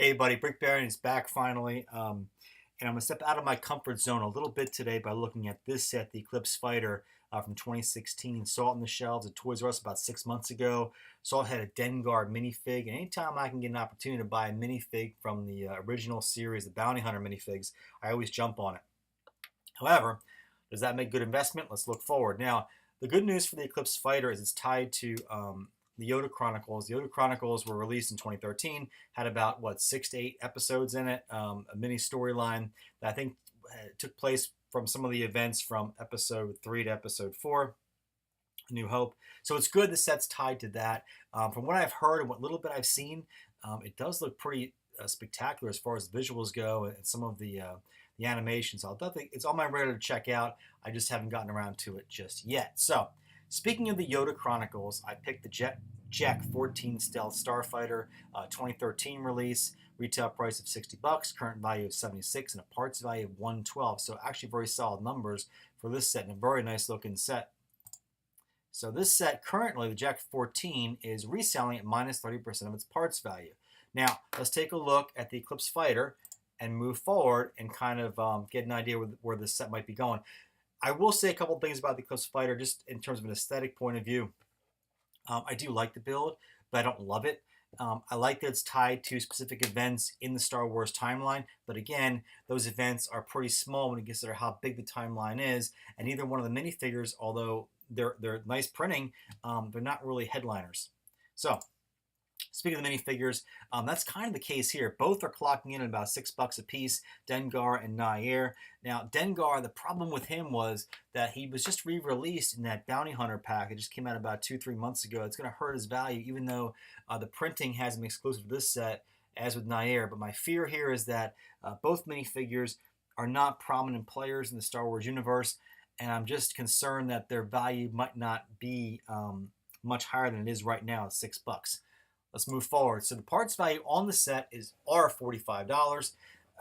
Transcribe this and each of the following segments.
Hey, buddy, Brick Baron is back finally. And I'm going to step out of my comfort zone a little bit today by looking at this set, the Eclipse Fighter from 2016. Saw it on the shelves at Toys R Us about 6 months ago. Saw it had a Dengar minifig. And anytime I can get an opportunity to buy a minifig from the original series, the Bounty Hunter minifigs, I always jump on it. However, does that make good investment? Let's look forward. Now, the good news for the Eclipse Fighter is it's tied to the Yoda Chronicles. The Yoda Chronicles were released in 2013, had about, 6 to 8 episodes in it, a mini storyline that I think took place from some of the events from episode 3 to episode 4, New Hope. So it's good the set's tied to that. From what I've heard and what little bit I've seen, it does look pretty spectacular as far as visuals go and some of the animations. I'll definitely, it's on my radar to check out. I just haven't gotten around to it just yet. So, speaking of the Yoda Chronicles, I picked the Jack 14 Stealth Starfighter 2013 release. Retail price of $60, current value of 76, and a parts value of 112. So actually very solid numbers for this set and a very nice looking set. So this set currently, the Jack 14, is reselling at minus 30% of its parts value. Now, let's take a look at the Eclipse Fighter and move forward and kind of get an idea where this set might be going. I will say a couple things about the Eclipse Fighter just in terms of an aesthetic point of view. I do like the build, but I don't love it. I like that it's tied to specific events in the Star Wars timeline, but again, those events are pretty small when you consider how big the timeline is, and either one of the minifigures, although they're nice printing, they're not really headliners. So, speaking of the minifigures, that's kind of the case here. Both are clocking in at about $6 a piece, Dengar and Nair. Now, Dengar, the problem with him was that he was just re-released in that Bounty Hunter pack. It just came out about 2-3 months ago. It's going to hurt his value, even though the printing has him exclusive to this set, as with Nair. But my fear here is that both minifigures are not prominent players in the Star Wars universe, and I'm just concerned that their value might not be much higher than it is right now at $6. Let's move forward. So the parts value on the set are $45.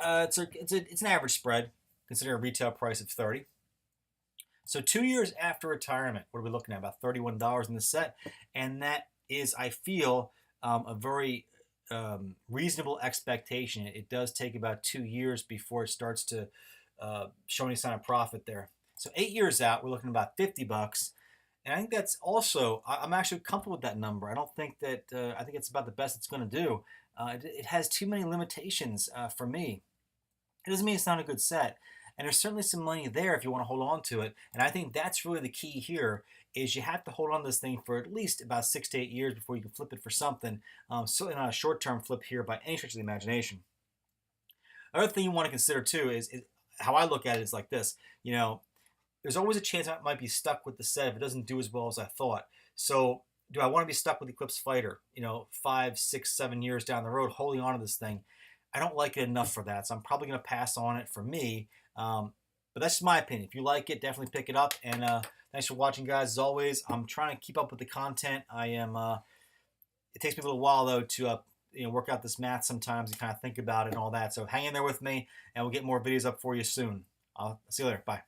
It's an average spread, considering a retail price of $30. So 2 years after retirement, what are we looking at? About $31 in the set, and that is, I feel, a very reasonable expectation. It does take about 2 years before it starts to show any sign of profit there. So 8 years out, we're looking at about $50. And I think that's also, I'm actually comfortable with that number. I don't think that, I think it's about the best it's going to do. It has too many limitations for me. It doesn't mean it's not a good set. And there's certainly some money there if you want to hold on to it. And I think that's really the key here, is you have to hold on to this thing for at least about 6 to 8 years before you can flip it for something. Certainly not a short-term flip here by any stretch of the imagination. Another thing you want to consider too is how I look at it is like this. You know, there's always a chance I might be stuck with the set if it doesn't do as well as I thought. So do I want to be stuck with the Eclipse Fighter, 5, 6, 7 years down the road holding on to this thing? I don't like it enough for that, so I'm probably going to pass on it for me. But that's just my opinion. If you like it, definitely pick it up. And thanks for watching, guys. As always, I'm trying to keep up with the content. It takes me a little while, though, to work out this math sometimes and kind of think about it and all that. So hang in there with me, and we'll get more videos up for you soon. I'll see you later. Bye.